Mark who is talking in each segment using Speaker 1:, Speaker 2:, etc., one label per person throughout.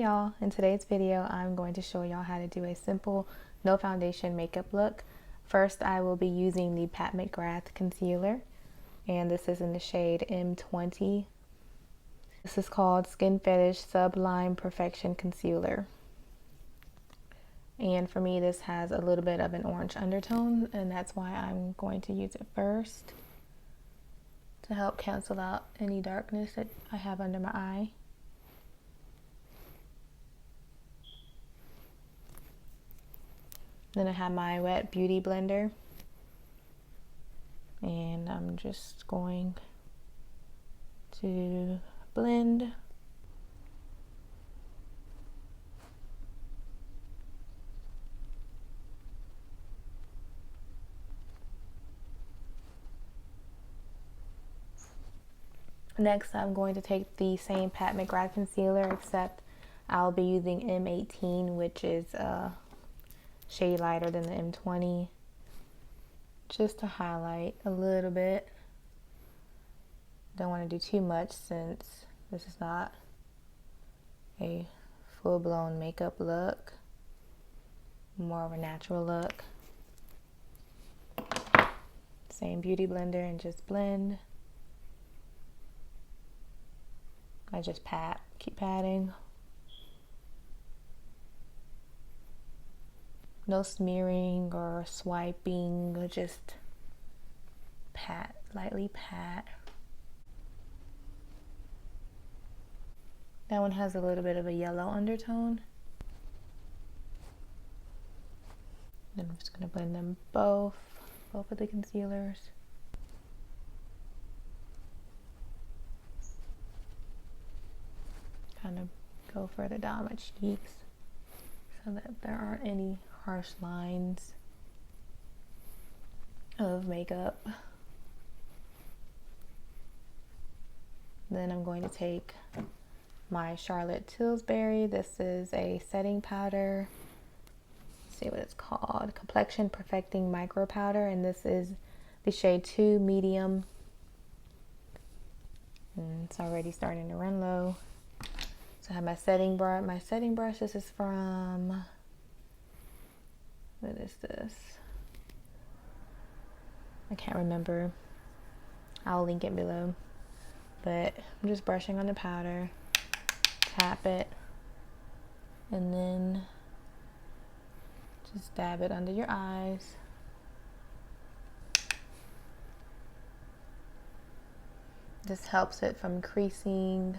Speaker 1: y'all, in today's video I'm going to show y'all how to do a simple no foundation makeup look. First I will be using the Pat McGrath concealer, and this is in the shade M20. This is called Skin Fetish Sublime Perfection Concealer, and for me this has a little bit of an orange undertone, and that's why I'm going to use it first to help cancel out any darkness that I have under my eye. Then I have my wet beauty blender, and I'm just going to blend. Next, I'm going to take the same Pat McGrath concealer, except I'll be using M18, which is a shade lighter than the M20, just to highlight a little bit. Don't want to do too much since this is not a full-blown makeup look, more of a natural look. Same beauty blender and just blend. I just pat, keep patting. No smearing or swiping, just pat, lightly pat. That one has a little bit of a yellow undertone. Then I'm just gonna blend them both of the concealers. Kind of go further down my cheeks so that there aren't any harsh lines of makeup. Then I'm going to take my Charlotte Tilbury. This is a setting powder. Let's see what it's called. Complexion Perfecting Micro Powder, and this is the shade 2 medium. And it's already starting to run low. So I have my setting brush. My setting brush, this is from, what is this? I can't remember. I'll link it below. But I'm just brushing on the powder, tap it, and then just dab it under your eyes. This helps it from creasing,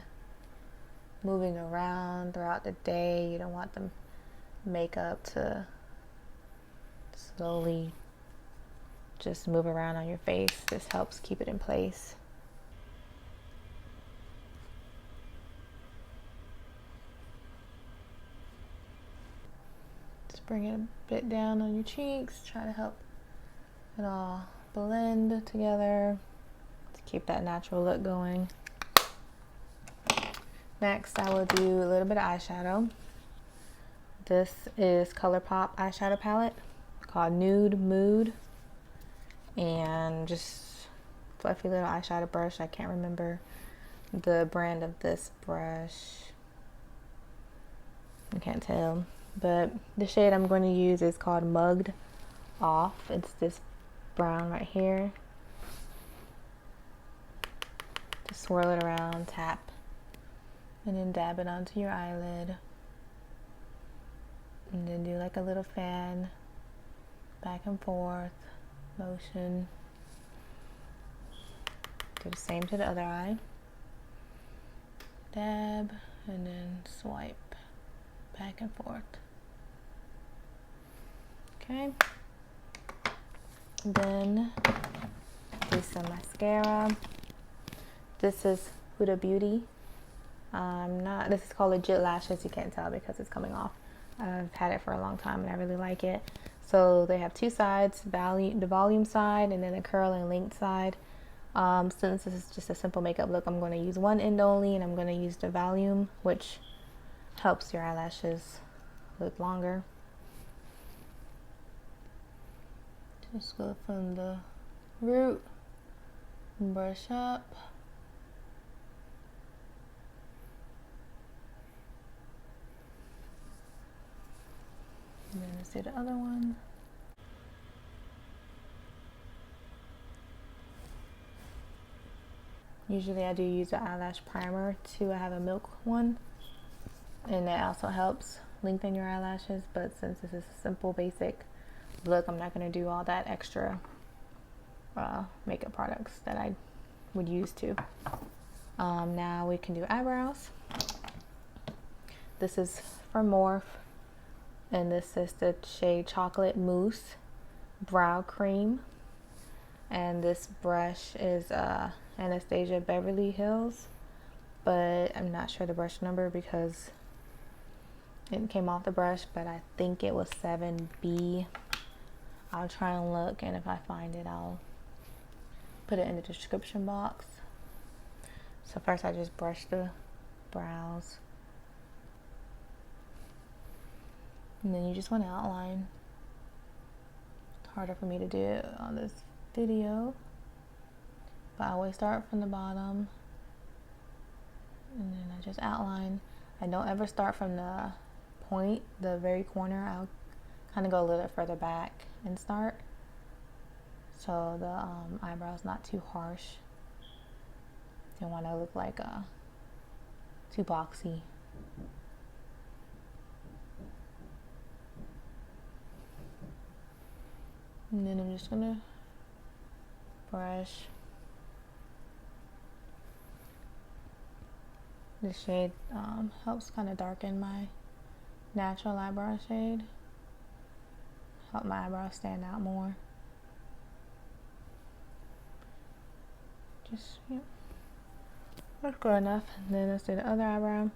Speaker 1: moving around throughout the day. You don't want the makeup to slowly just move around on your face. This helps keep it in place. Just bring it a bit down on your cheeks. Try to help it all blend together to keep that natural look going. Next, I will do a little bit of eyeshadow. This is ColourPop eyeshadow palette called Nude Mood, and just fluffy little eyeshadow brush. I can't remember the brand of this brush. I can't tell, but the shade I'm going to use is called Mugged Off. It's this brown right here. Just swirl it around, tap, and then dab it onto your eyelid, and then do like a little fan back and forth motion. Do the same to the other eye. Dab and then swipe back and forth. Okay, then do some mascara. This is Huda Beauty. This is called Legit Lashes. You can't tell because it's coming off. I've had it for a long time and I really like it. So they have two sides, the volume side and then the curl and length side. Since this is just a simple makeup look, I'm going to use one end only, and I'm going to use the volume, which helps your eyelashes look longer. Just go from the root, brush up. And then let's do the other one. Usually I do use an eyelash primer too. I have a milk one, and that also helps lengthen your eyelashes, but since this is a simple basic look, I'm not going to do all that extra makeup products that I would use to. Now we can do eyebrows. This is from Morphe, and this is the shade Chocolate Mousse Brow Cream, and this brush is Anastasia Beverly Hills, but I'm not sure the brush number because it came off the brush, but I think it was 7B. I'll try and look, and if I find it, I'll put it in the description box. So first I just brush the brows, and then you just want to outline. It's harder for me to do it on this video, but I always start from the bottom, and then I just outline. I don't ever start from the point, the very corner. I'll kind of go a little bit further back and start, so the eyebrow's not too harsh. Don't want to look like too boxy. And then I'm just gonna brush this shade. Helps kind of darken my natural eyebrow shade, help my eyebrows stand out more. Just, yeah, that's good enough. And then let's do the other eyebrow.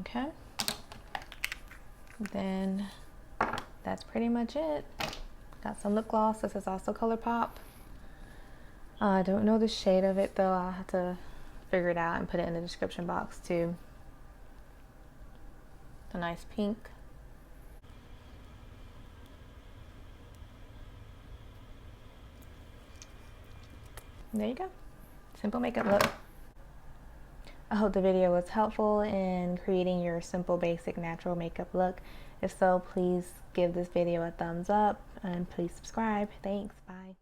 Speaker 1: Okay, then that's pretty much it. Got some lip gloss. This is also ColourPop. I don't know the shade of it though. I'll have to figure it out and put it in the description box too. It's a nice pink. There you go. Simple makeup look. I hope the video was helpful in creating your simple, basic, natural makeup look. If so, please give this video a thumbs up and please subscribe. Thanks. Bye.